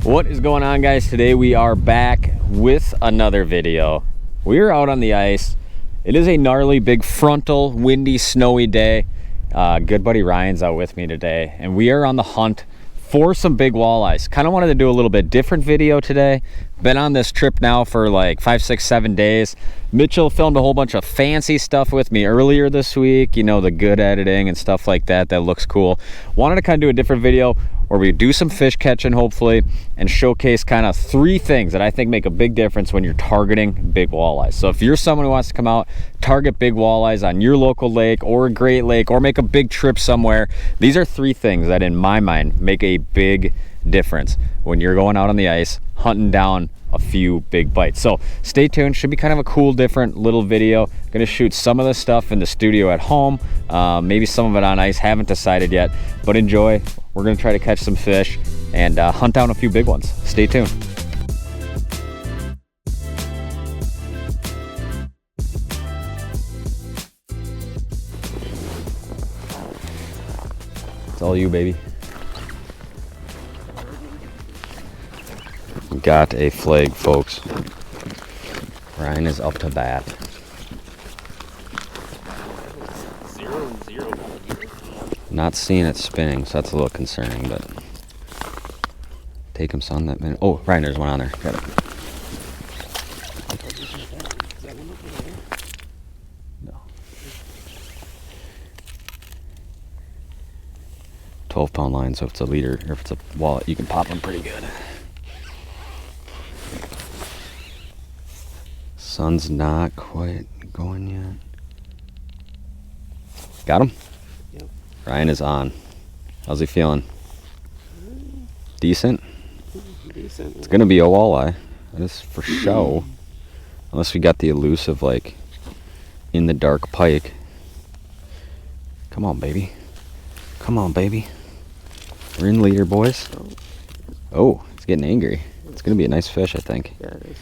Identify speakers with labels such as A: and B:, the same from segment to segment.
A: What is going on, guys? Today we are back with another video. We are out on the ice. It is a gnarly, big frontal, windy, snowy day. Good buddy Ryan's out with me today, and we are on the hunt for some big walleyes. Kind of wanted to do a little bit different video today. Been on this trip now for like 5, 6, 7 days. Mitchell filmed a whole bunch of fancy stuff with me earlier this week, you know, the good editing and stuff like that looks cool. Wanted to kind of do a different video where we do some fish catching, hopefully, and showcase kind of 3 things that I think make a big difference when you're targeting big walleyes. So if you're someone who wants to come out, target big walleyes on your local lake or a great lake, or make a big trip somewhere, these are 3 things that in my mind make a big difference when you're going out on the ice hunting down a few big bites. So stay tuned. Should be kind of a cool, different little video. Gonna shoot some of the stuff in the studio at home, maybe some of it on ice, haven't decided yet, but enjoy. We're gonna try to catch some fish and hunt down a few big ones. Stay tuned. It's all you, baby. Got a flag, folks. Ryan is up to bat.
B: 0-0.
A: Not seeing it spinning, so that's a little concerning, but take him, son, that minute. Oh, Ryan, there's one on there. Got it. No. 12-pound line, so if it's a leader or if it's a wallet, you can pop them pretty good. Sun's not quite going yet. Got him?
B: Yep.
A: Ryan is on. How's he feeling? Decent?
B: Decent.
A: It's gonna be a walleye. That is for show. Unless we got the elusive, like, in the dark pike. Come on, baby. Come on, baby. We're in leader, boys. Oh, it's getting angry. It's gonna be a nice fish, I think.
B: Yeah, it is.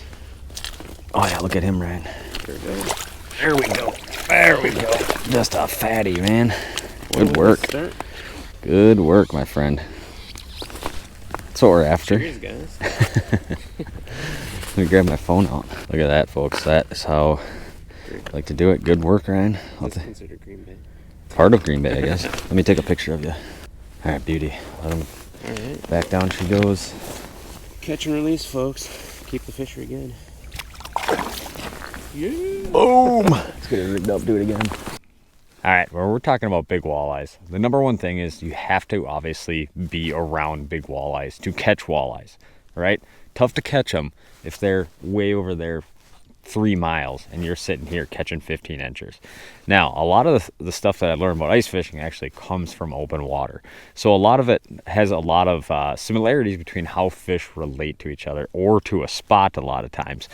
A: Oh yeah, look at him, Ryan.
B: There we go.
A: There we go. There we go. Just a fatty, man. Good work. Good work, my friend. That's what we're after.
B: Cheers, guys.
A: Let me grab my phone out. Look at that, folks. That is how I like to do it. Good work, Ryan.
B: It's considered Green Bay.
A: Part of Green Bay, I guess. Let me take a picture of you. All right, beauty. Let him
B: All right.
A: back down she goes.
B: Catch and release, folks. Keep the fishery good. Yeah.
A: Boom! Let's get it rigged up. Do it again. All right, well, we're talking about big walleyes. The number one thing is you have to obviously be around big walleyes to catch walleyes, right? Tough to catch them if they're way over there 3 miles and you're sitting here catching 15 inches. Now, a lot of the stuff that I learned about ice fishing actually comes from open water. So a lot of it has a lot of similarities between how fish relate to each other or to a spot a lot of times.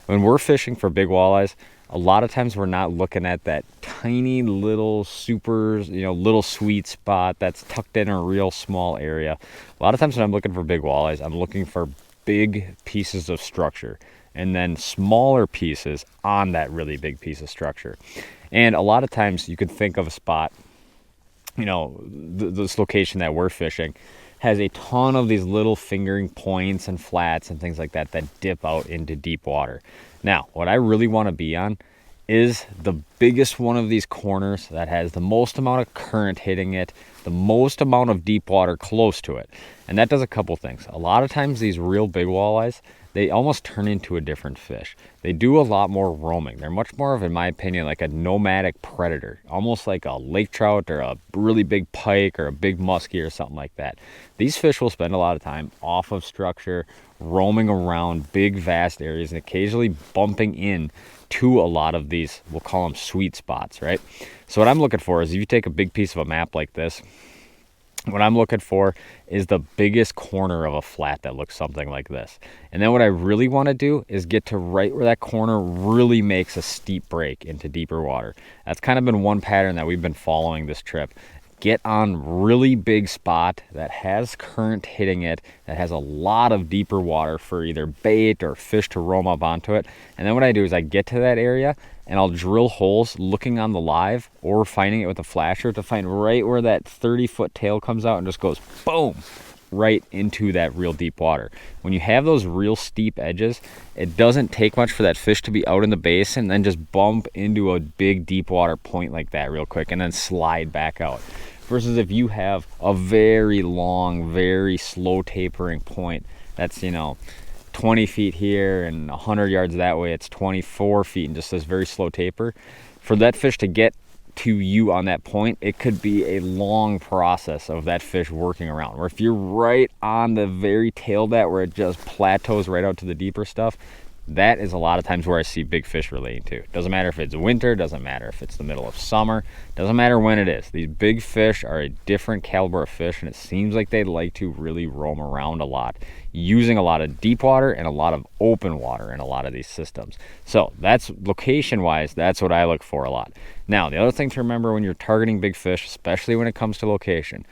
A: When we're fishing for big walleyes, a lot of times we're not looking at that tiny little super, little sweet spot that's tucked in a real small area. A lot of times when I'm looking for big walleyes, I'm looking for big pieces of structure and then smaller pieces on that really big piece of structure. And a lot of times you could think of a spot, this location that we're fishing has a ton of these little fingering points and flats and things like that that dip out into deep water. Now, what I really want to be on is the biggest one of these corners that has the most amount of current hitting it, the most amount of deep water close to it. And that does a couple things. A lot of times these real big walleyes, they almost turn into a different fish. They do a lot more roaming. They're much more of, in my opinion, like a nomadic predator, almost like a lake trout or a really big pike or a big muskie or something like that. These fish will spend a lot of time off of structure, roaming around big, vast areas, and occasionally bumping in to a lot of these, we'll call them sweet spots, right? So what I'm looking for is if you take a big piece of a map like this, what I'm looking for is the biggest corner of a flat that looks something like this. And then what I really want to do is get to right where that corner really makes a steep break into deeper water. That's kind of been one pattern that we've been following this trip. Get on really big spot that has current hitting it, that has a lot of deeper water for either bait or fish to roam up onto it. And then what I do is I get to that area and I'll drill holes looking on the live or finding it with a flasher to find right where that 30-foot tail comes out and just goes boom, right into that real deep water. When you have those real steep edges, it doesn't take much for that fish to be out in the basin and then just bump into a big deep water point like that real quick and then slide back out. Versus if you have a very long, very slow tapering point that's, 20 feet here and 100 yards that way, it's 24 feet and just this very slow taper. For that fish to get to you on that point, it could be a long process of that fish working around. Where if you're right on the very tail of that, where it just plateaus right out to the deeper stuff, that is a lot of times where I see big fish relating to. Doesn't matter if it's winter, doesn't matter if it's the middle of summer, doesn't matter when it is. These big fish are a different caliber of fish, and it seems like they like to really roam around a lot, using a lot of deep water and a lot of open water in a lot of these systems. So that's location wise, that's what I look for a lot. Now, the other thing to remember when you're targeting big fish, especially when it comes to location,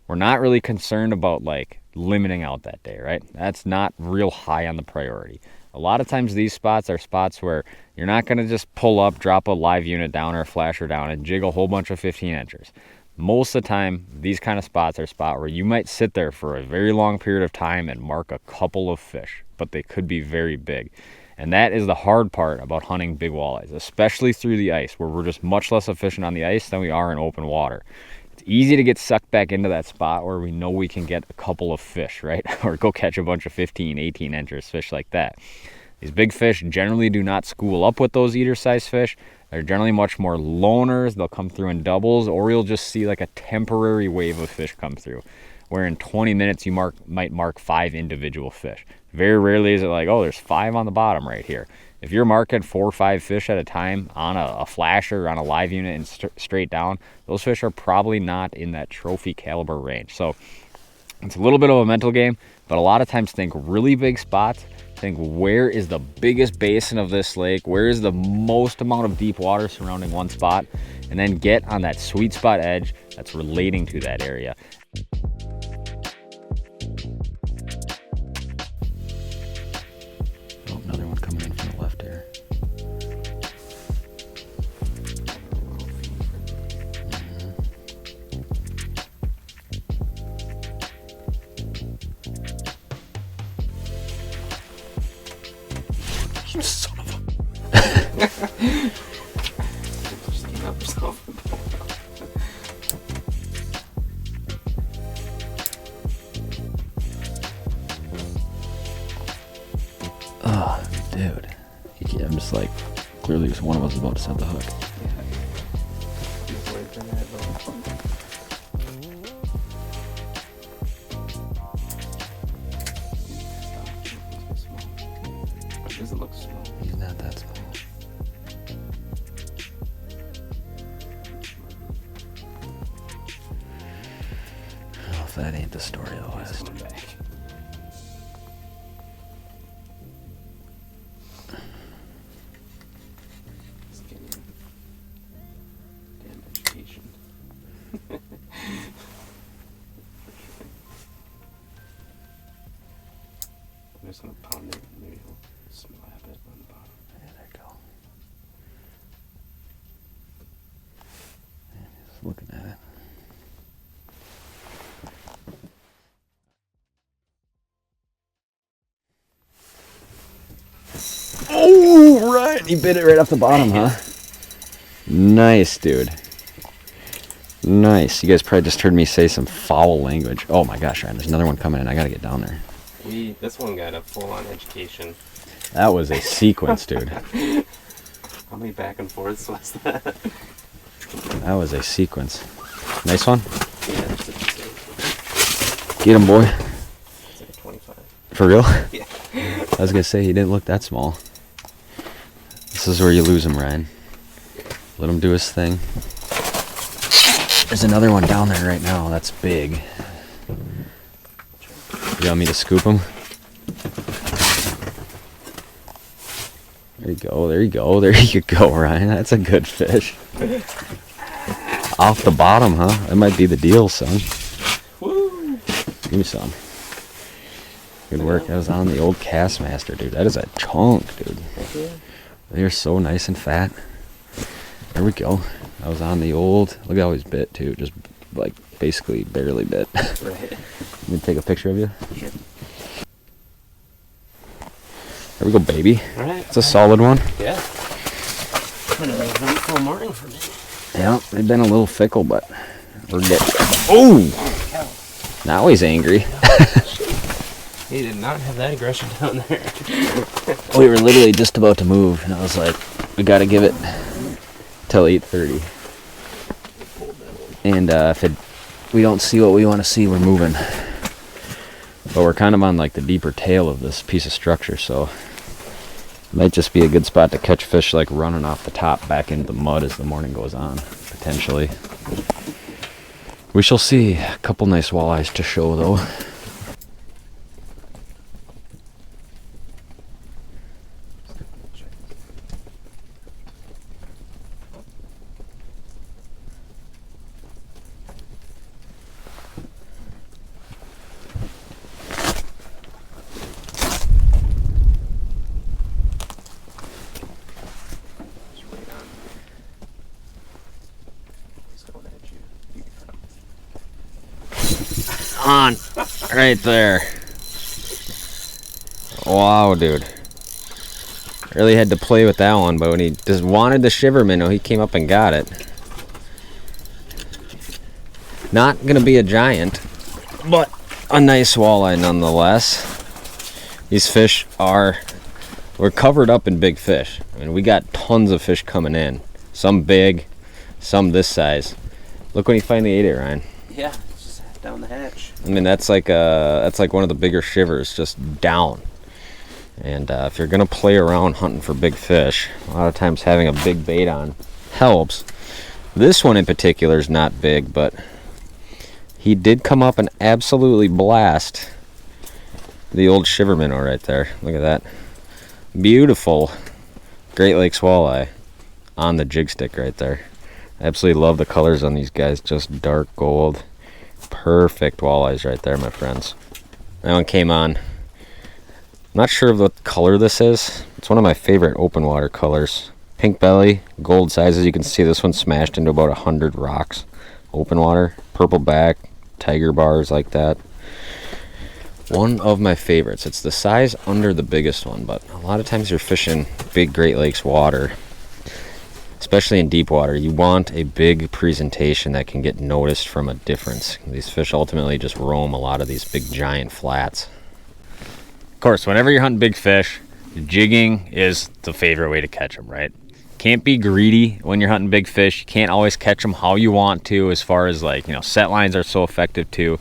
A: we're not really concerned about like limiting out that day, right? That's not real high on the priority. A lot of times these spots are spots where you're not going to just pull up, drop a live unit down or a flasher down and jig a whole bunch of 15 inchers. Most of the time, these kind of spots are a spot where you might sit there for a very long period of time and mark a couple of fish, but they could be very big. And that is the hard part about hunting big walleyes, especially through the ice, where we're just much less efficient on the ice than we are in open water. It's easy to get sucked back into that spot where we know we can get a couple of fish, right? Or go catch a bunch of 15, 18 inchers, fish like that. These big fish generally do not school up with those eater-sized fish. They're generally much more loners. They'll come through in doubles, or you'll just see like a temporary wave of fish come through, where in 20 minutes you might mark 5 individual fish. Very rarely is it like, oh, there's 5 on the bottom right here. If you're marking 4 or 5 fish at a time on a flasher, on a live unit and straight down, those fish are probably not in that trophy caliber range. So it's a little bit of a mental game, but a lot of times think really big spots. Think, where is the biggest basin of this lake? Where is the most amount of deep water surrounding one spot? And then get on that sweet spot edge that's relating to that area. Oh, another one coming in from the left here.
B: You son of a... Just came up yourself.
A: Oh, dude. I'm just like, clearly one of us is about to set the hook.
B: Doesn't look small.
A: He's not that small. Oh, if that ain't the story of the West.
B: Damn education. I'm just gonna pound it. Maybe he'll slap it on the bottom.
A: Yeah, there you go. Yeah, just looking at it. Oh, right. He bit it right off the bottom, huh? Nice, dude. Nice. You guys probably just heard me say some foul language. Oh my gosh, Ryan, there's another one coming in. I gotta get down there.
B: This one got a full-on education.
A: That was a sequence, dude.
B: How many back and forths was that?
A: That was a sequence. Nice one.
B: Yeah, that's what you say.
A: Get him, boy.
B: It's like a 25.
A: For real?
B: Yeah.
A: I was gonna say he didn't look that small. This is where you lose him, Ryan. Let him do his thing. There's another one down there right now. That's big. You want me to scoop him? There you go. There you go. There you go, Ryan. That's a good fish. Off the bottom, huh? That might be the deal, son.
B: Woo!
A: Give me some. Good work. That was on the old Castmaster, dude. That is a chunk, dude. They're so nice and fat. There we go. That was on the old. Look at how he's bit, too. Just like basically barely bit.
B: Right.
A: Let me take a picture of you.
B: Sure.
A: There we go, baby.
B: All right.
A: It's a solid one.
B: Yeah. It's been an eventful morning for me.
A: Yeah, they've been a little fickle, but we're getting... Oh! Now he's angry.
B: He did not have that aggression down there.
A: We were literally just about to move, and I was like, we got to give it till 8:30. And if we don't see what we want to see, we're moving. But we're kind of on like the deeper tail of this piece of structure, so it might just be a good spot to catch fish like running off the top back into the mud as the morning goes on, potentially. We shall see. A couple nice walleyes to show though. On right there. Wow, dude, really had to play with that one, but when he just wanted the shiver minnow, he came up and got it. Not gonna be a giant, but a nice walleye nonetheless. These fish we're covered up in big fish. I mean, we got tons of fish coming in, some big, some this size. Look when he finally ate it, Ryan.
B: Yeah, just down the hatch.
A: I mean, that's like one of the bigger shivers, just down. And if you're gonna play around hunting for big fish, a lot of times having a big bait on helps. This one in particular is not big, but he did come up and absolutely blast the old shiver minnow right there. Look at that, beautiful Great Lakes walleye on the jig stick right there. Absolutely love the colors on these guys, just dark gold. Perfect walleyes right there, my friends. That one came on. I'm not sure of what color this is. It's one of my favorite open water colors. Pink belly, gold sizes. You can see this one smashed into about 100 rocks. Open water, purple back, tiger bars like that. One of my favorites. It's the size under the biggest one, but a lot of times you're fishing big Great Lakes water, especially in deep water, you want a big presentation that can get noticed from a difference. These fish ultimately just roam a lot of these big giant flats. Of course, whenever you're hunting big fish, jigging is the favorite way to catch them, right? Can't be greedy when you're hunting big fish. You can't always catch them how you want to, as far as like, set lines are so effective too.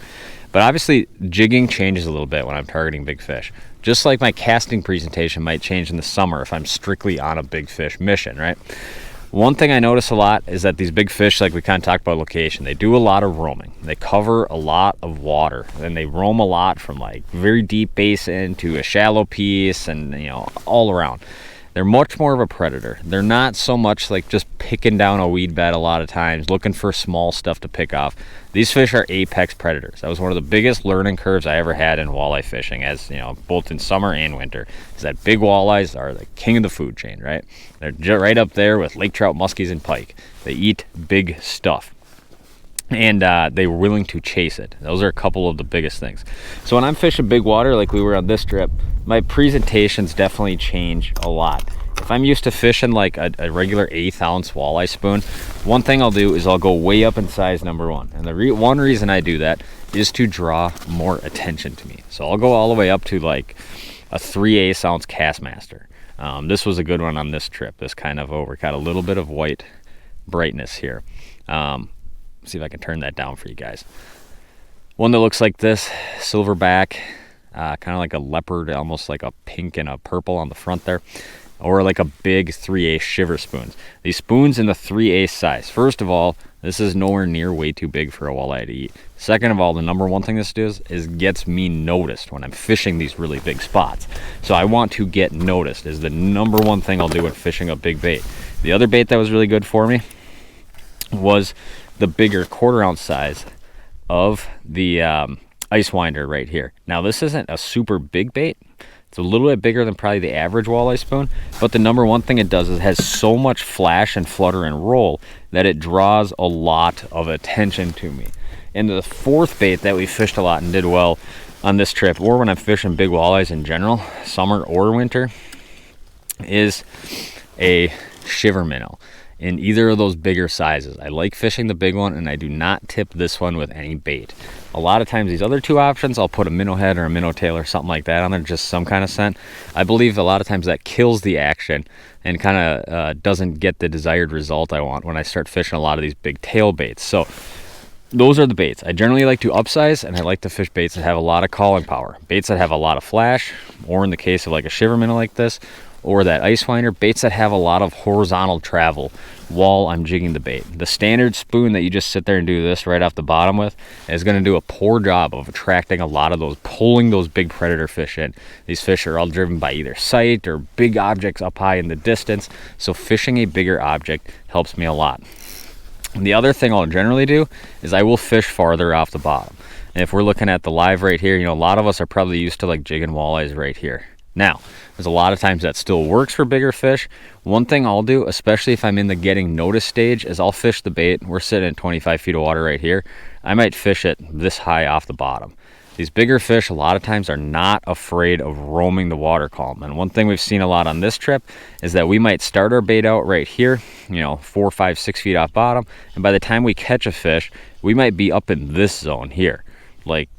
A: But obviously, jigging changes a little bit when I'm targeting big fish. Just like my casting presentation might change in the summer if I'm strictly on a big fish mission, right? One thing I notice a lot is that these big fish, like we kind of talked about location, they do a lot of roaming. They cover a lot of water, and they roam a lot from like very deep basin to a shallow piece, and all around. They're much more of a predator. They're not so much like just picking down a weed bed a lot of times, looking for small stuff to pick off. These fish are apex predators. That was one of the biggest learning curves I ever had in walleye fishing, as both in summer and winter, is that big walleyes are the king of the food chain, right? They're right up there with lake trout, muskies, and pike. They eat big stuff, and they were willing to chase it. Those are a couple of the biggest things. So when I'm fishing big water like we were on this trip, my presentations definitely change a lot. If I'm used to fishing like a regular 1/8 ounce walleye spoon, one thing I'll do is I'll go way up in size, number one. And the one reason I do that is to draw more attention to me. So I'll go all the way up to like a 3/8 ounce Castmaster. This was a good one on this trip. This kind of got a little bit of white brightness here. See if I can turn that down for you guys. One that looks like this, silverback, kind of like a leopard, almost like a pink and a purple on the front there, or like a big 3/8 shiver spoons. These spoons in the 3/8 size. First of all, this is nowhere near way too big for a walleye to eat. Second of all, the number one thing this does is gets me noticed when I'm fishing these really big spots. So I want to get noticed is the number one thing I'll do when fishing a big bait. The other bait that was really good for me was the bigger 1/4 ounce size of the ice winder right here. Now this isn't a super big bait. It's a little bit bigger than probably the average walleye spoon, but the number one thing it does is it has so much flash and flutter and roll that it draws a lot of attention to me. And the fourth bait that we fished a lot and did well on this trip, or when I'm fishing big walleyes in general, summer or winter, is a shiver minnow in either of those bigger sizes. I like fishing the big one, and I do not tip this one with any bait. A lot of times these other two options, I'll put a minnow head or a minnow tail or something like that on there, just some kind of scent. I believe a lot of times that kills the action and kind of doesn't get the desired result I want when I start fishing a lot of these big tail baits. So those are the baits. I generally like to upsize, and I like to fish baits that have a lot of calling power. Baits that have a lot of flash, or in the case of like a shiver minnow like this, or that ice winder, baits that have a lot of horizontal travel while I'm jigging the bait. The standard spoon that you just sit there and do this right off the bottom with is going to do a poor job of attracting a lot of those, pulling those big predator fish in. These fish are all driven by either sight or big objects up high in the distance, so fishing a bigger object helps me a lot. And the other thing I'll generally do is I will fish farther off the bottom. And if we're looking at the live right here, you know, a lot of us are probably used to like jigging walleyes right here. Now, there's a lot of times that still works for bigger fish. One thing I'll do, especially if I'm in the getting noticed stage, is I'll fish the bait. We're sitting at 25 feet of water right here. I might fish it this high off the bottom. These bigger fish a lot of times are not afraid of roaming the water column. And one thing we've seen a lot on this trip is that we might start our bait out right here, you know, 4, 5, 6 feet off bottom. And by the time we catch a fish, we might be up in this zone here, like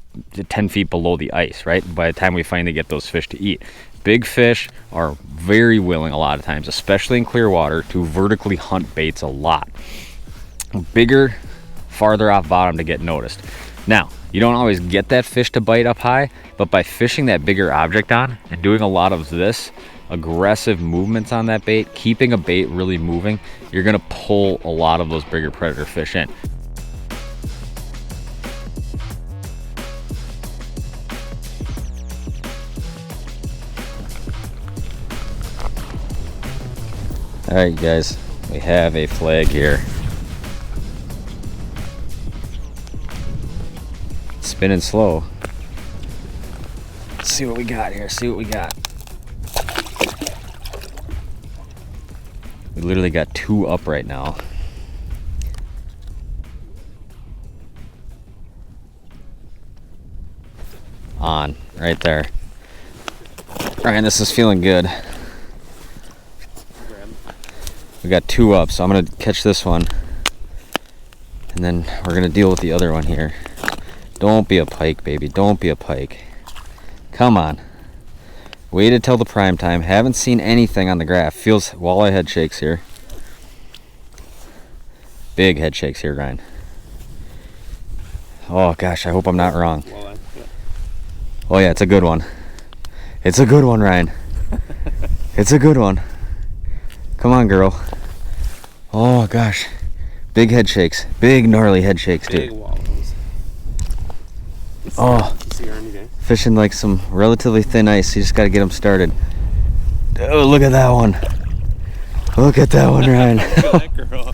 A: 10 feet below the ice, right? By the time we finally get those fish to eat. Big fish are very willing a lot of times, especially in clear water, to vertically hunt baits a lot. Bigger, farther off bottom to get noticed. Now, you don't always get that fish to bite up high, but by fishing that bigger object on and doing a lot of this aggressive movements on that bait, keeping a bait really moving, you're gonna pull a lot of those bigger predator fish in. All right, guys, we have a flag here. Spinning slow. Let's see what we got here. See what we got. We literally got 2 up right now. On, right there. All right, this is feeling good. We got 2 up, so I'm gonna catch this one, and then we're gonna deal with the other one here. Don't be a pike, baby. Don't be a pike. Come on. Waited till the prime time. Haven't seen anything on the graph. Feels walleye head shakes here. Big head shakes here, Ryan. Oh gosh, I hope I'm not wrong. Oh yeah, it's a good one. It's a good one, Ryan. It's a good one. Come on, girl. Oh gosh, big head shakes, big gnarly head shakes, dude. Big wallows. Oh, fishing like some relatively thin ice. You just got to get them started. Oh, look at that one. Look at that one, Ryan. That girl.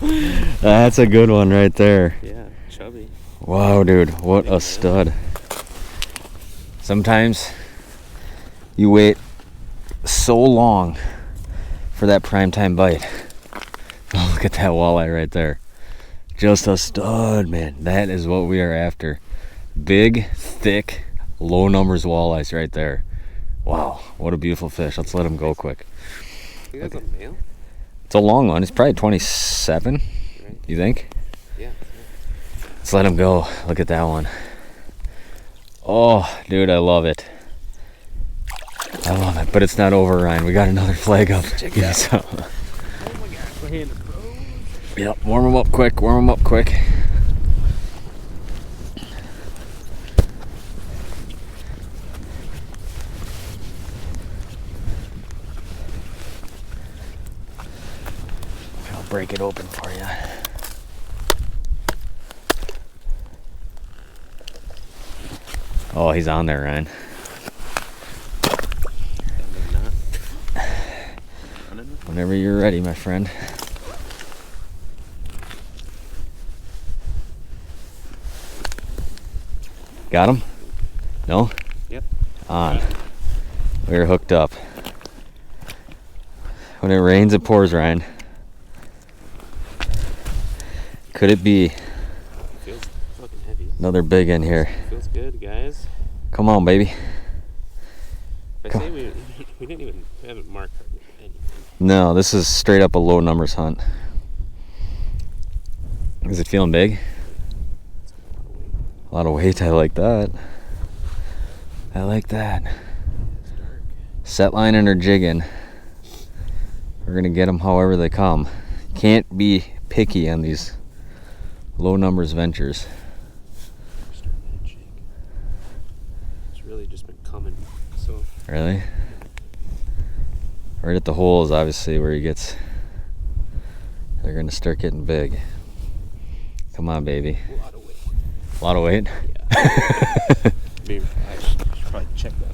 A: That's a good one right there.
B: Yeah, chubby.
A: Wow, dude, what a stud. Sometimes you wait so long for that prime time bite. Oh, look at that walleye right there. Just a stud, man. That is what we are after. Big, thick, low numbers walleyes right there. Wow, what a beautiful fish. Let's let him go quick.
B: You guys a male?
A: It's a long one. It's probably 27, right. You think?
B: Yeah.
A: Let's let him go. Look at that one. Oh, dude, I love it. I love it, but it's not over, Ryan. We got another flag up.
B: Check it out.
A: Oh
B: my gosh, my hand is froze.
A: Yep, warm them up quick, warm them up quick. I'll break it open for you. Oh, he's on there, Ryan. Whenever you're ready, my friend. Got him? No?
B: Yep.
A: On. We're hooked up. When it rains, it pours, Ryan. Could it be?
B: It feels fucking heavy.
A: Another big in here.
B: Feels good, guys.
A: Come on, baby.
B: If I say we haven't marked anything.
A: No, this is straight up a low numbers hunt. Is it feeling big? A lot of weight. I like that. I like that. Set lining or jigging. We're gonna get them however they come. Can't be picky on these low numbers ventures.
B: It's really just been coming. So
A: Really? Right at the hole is obviously where he gets. They're gonna start getting big. Come on, baby.
B: a lot of weight.
A: A lot of weight.
B: Yeah. Maybe I should probably check that.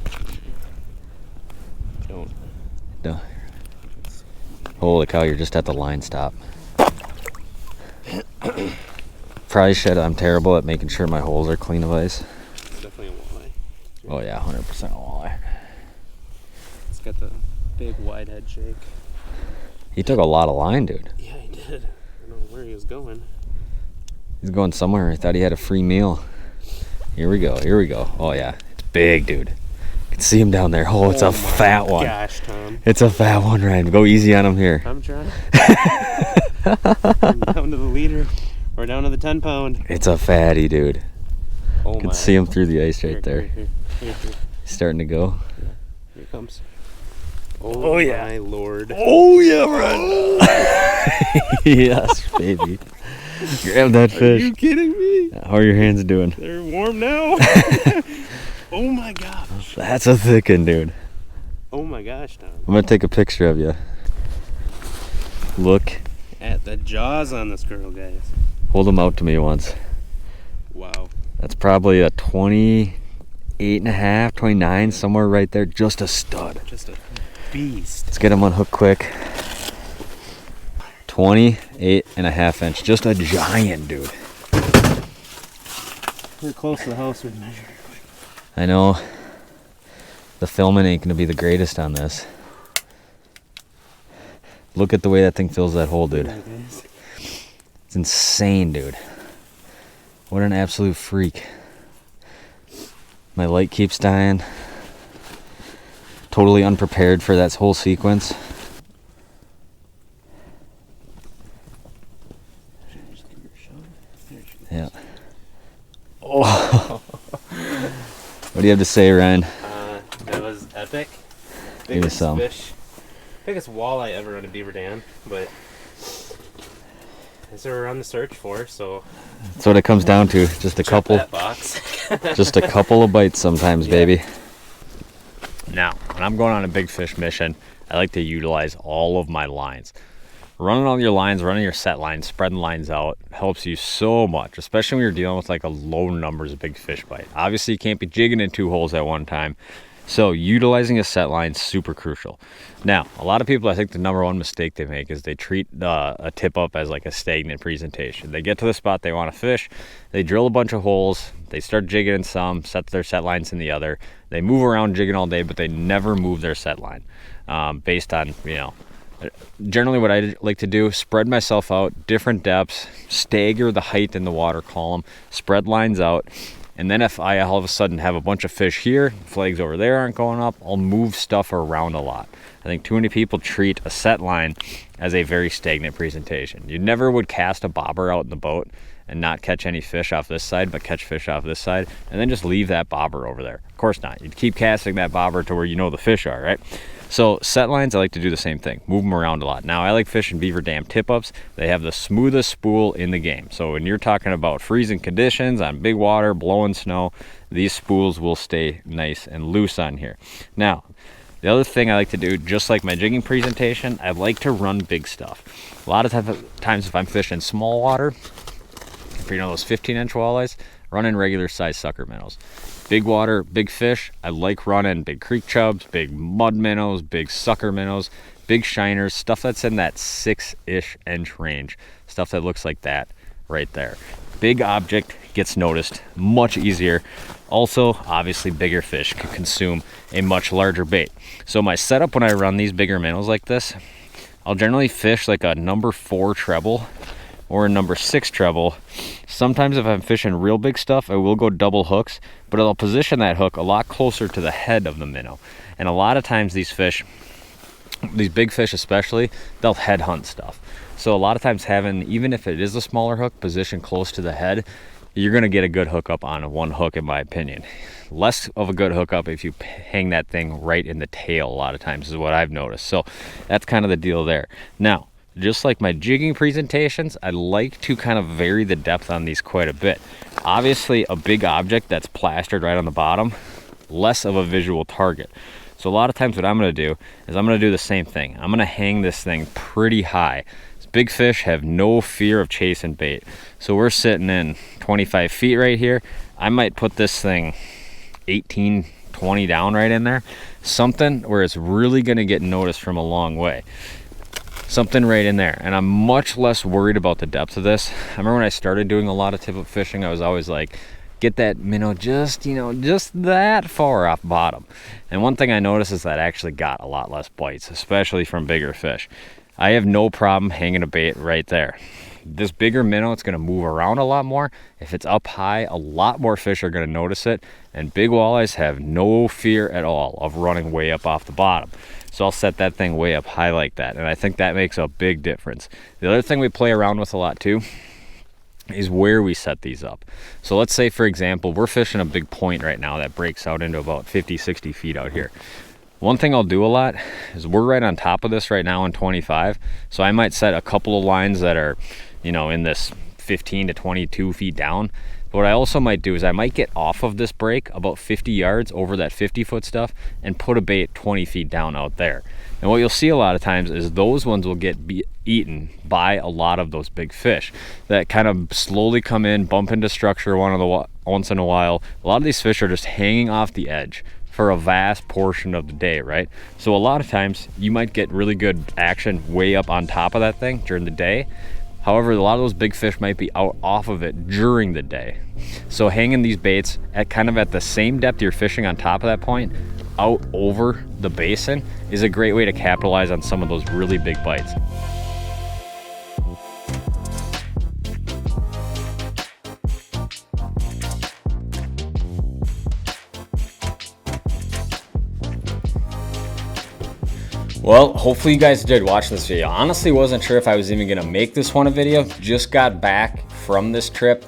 B: Don't.
A: No. Holy cow! You're just at the line stop. Probably should. I'm terrible at making sure my holes are clean of ice.
B: It's definitely a walleye.
A: Oh yeah, 100% walleye.
B: It's got the big wide head shake.
A: He took a lot of line, dude.
B: Yeah, he did. I don't know where he was going.
A: He's going somewhere. I thought he had a free meal. Here we go. Here we go. Oh yeah, it's big, dude. You can see him down there. Oh, it's a fat one.
B: Gosh, Tom.
A: It's a fat one, Ryan. Go easy on him here.
B: I'm trying. Down to the leader. Or down to the 10-pound.
A: It's a fatty, dude.
B: Oh
A: You can
B: my.
A: see him through the ice right there.
B: Here.
A: He's starting to go.
B: Here he comes. Oh yeah. My lord.
A: Oh yeah, Ryan. Yes, baby. Grab that
B: Are
A: fish.
B: you kidding me?
A: How are your hands doing?
B: They're warm now. Oh my gosh.
A: That's a thick one, dude.
B: Oh my gosh, Tom.
A: I'm gonna take a picture of you. Look.
B: At the jaws on this girl, guys.
A: Hold him out to me once.
B: Wow.
A: That's probably a 28 and a half, 29, somewhere right there. Just a stud.
B: Just a beast.
A: Let's get him unhooked quick. 28 and a half inch. Just a giant, dude.
B: We're close to the house. We measure.
A: I know the filming ain't gonna be the greatest on this. Look at the way that thing fills that hole, dude. It's insane, dude. What an absolute freak. My light keeps dying. Totally unprepared for that whole sequence. Yeah. Oh. What do you have to say, Ryan?
B: That was epic.
A: Give me some.
B: Fish. Biggest walleye ever on a beaver dam, but that's what we're on the search for, so
A: That's what it comes down to. Just a couple.
B: that box.
A: Just a couple of bites sometimes, baby. Now, when I'm going on a big fish mission, I like to utilize all of my lines. Running all your lines, running your set lines, spreading lines out helps you so much, especially when you're dealing with like a low numbers big fish bite. Obviously, you can't be jigging in 2 holes at one time. So utilizing a set line is super crucial. Now, a lot of people, I think the number one mistake they make is they treat a tip up as like a stagnant presentation. They get to the spot they want to fish, they drill a bunch of holes, they start jigging in some, set their set lines in the other. They move around jigging all day, but they never move their set line based on, generally what I like to do, spread myself out, different depths, stagger the height in the water column, spread lines out. And then if I all of a sudden have a bunch of fish here, flags over there aren't going up, I'll move stuff around a lot. I think too many people treat a set line as a very stagnant presentation. You never would cast a bobber out in the boat and not catch any fish off this side, but catch fish off this side, and then just leave that bobber over there. Of course not. You'd keep casting that bobber to where you know the fish are, right? So set lines, I like to do the same thing, move them around a lot. Now I like fishing beaver dam tip-ups. They have the smoothest spool in the game. So when you're talking about freezing conditions on big water, blowing snow, these spools will stay nice and loose on here. Now, the other thing I like to do, just like my jigging presentation, I like to run big stuff. A lot of times if I'm fishing small water, for those 15-inch walleyes, running regular size sucker minnows. Big water, big fish, I like running big creek chubs, big mud minnows, big sucker minnows, big shiners, stuff that's in that 6-ish inch range, stuff that looks like that right there. Big object gets noticed much easier. Also, obviously bigger fish can consume a much larger bait. So my setup when I run these bigger minnows like this, I'll generally fish like a number 4 treble or a number 6 treble. Sometimes if I'm fishing real big stuff, I will go double hooks, but I'll position that hook a lot closer to the head of the minnow. And a lot of times these fish, these big fish especially, they'll head hunt stuff. So a lot of times having, even if it is a smaller hook, positioned close to the head, you're gonna get a good hookup on one hook, in my opinion. Less of a good hookup if you hang that thing right in the tail a lot of times, is what I've noticed. So that's kind of the deal there. Now, just like my jigging presentations, I like to kind of vary the depth on these quite a bit. Obviously, a big object that's plastered right on the bottom, less of a visual target. So a lot of times what I'm gonna do is I'm gonna do the same thing. I'm gonna hang this thing pretty high. Big fish have no fear of chasing bait. So we're sitting in 25 feet right here. I might put this thing 18, 20 down right in there. Something where it's really gonna get noticed from a long way. Something right in there. And I'm much less worried about the depth of this. I remember when I started doing a lot of tip-up fishing, I was always like, get that minnow just, you know, just that far off bottom. And one thing I noticed is that I actually got a lot less bites, especially from bigger fish. I have no problem hanging a bait right there. This bigger minnow, it's gonna move around a lot more. If it's up high, a lot more fish are gonna notice it. And big walleyes have no fear at all of running way up off the bottom. So I'll set that thing way up high like that. And I think that makes a big difference. The other thing we play around with a lot too is where we set these up. So let's say, for example, we're fishing a big point right now that breaks out into about 50, 60 feet out here. One thing I'll do a lot is we're right on top of this right now in 25. So I might set a couple of lines that are, you know, in this 15 to 22 feet down. But what I also might do is I might get off of this break about 50 yards over that 50-foot stuff and put a bait 20 feet down out there. And what you'll see a lot of times is those ones will get eaten by a lot of those big fish that kind of slowly come in, bump into structure once in a while. A lot of these fish are just hanging off the edge for a vast portion of the day, right? So a lot of times you might get really good action way up on top of that thing during the day. However, a lot of those big fish might be out off of it during the day. So hanging these baits at kind of at the same depth you're fishing on top of that point, out over the basin, is a great way to capitalize on some of those really big bites. Well, hopefully you guys enjoyed watching this video. Honestly, wasn't sure if I was even gonna make this one a video. Just got back from this trip.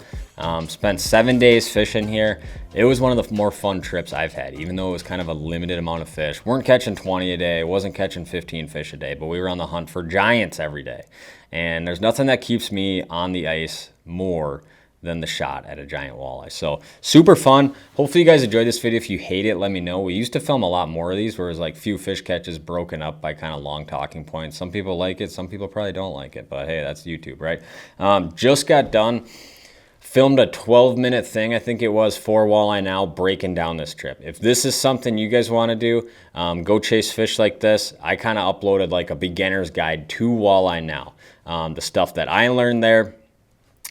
A: Spent 7 days fishing here. It was one of the more fun trips I've had, even though it was kind of a limited amount of fish. Weren't catching 20 a day, wasn't catching 15 fish a day, but we were on the hunt for giants every day. And there's nothing that keeps me on the ice more than the shot at a giant walleye. So super fun. Hopefully you guys enjoyed this video. If you hate it, let me know. We used to film a lot more of these where it was like few fish catches broken up by kind of long talking points. Some people like it, some people probably don't like it, but hey, that's YouTube, right? Just got done. Filmed a 12-minute thing, I think it was, for Walleye Now, breaking down this trip. If this is something you guys want to do, go chase fish like this. I kind of uploaded like a beginner's guide to Walleye Now. The stuff that I learned there,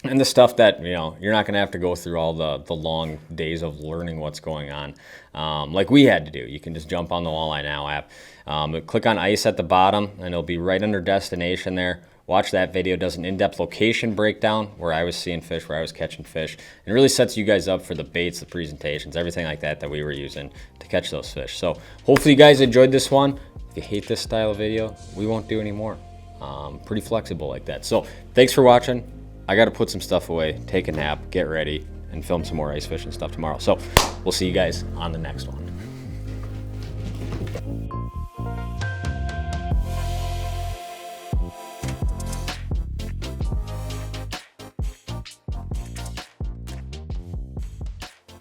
A: and the stuff that, you know, you're not going to have to go through all the long days of learning what's going on like we had to do. You can just jump on the Walleye Now app. Click on ice at the bottom, and it'll be right under destination there. Watch that video. It does an in-depth location breakdown where I was seeing fish, where I was catching fish. And it really sets you guys up for the baits, the presentations, everything like that that we were using to catch those fish. So hopefully you guys enjoyed this one. If you hate this style of video, we won't do any more. Pretty flexible like that. So thanks for watching. I got to put some stuff away, take a nap, get ready, and film some more ice fishing stuff tomorrow. So we'll see you guys on the next one.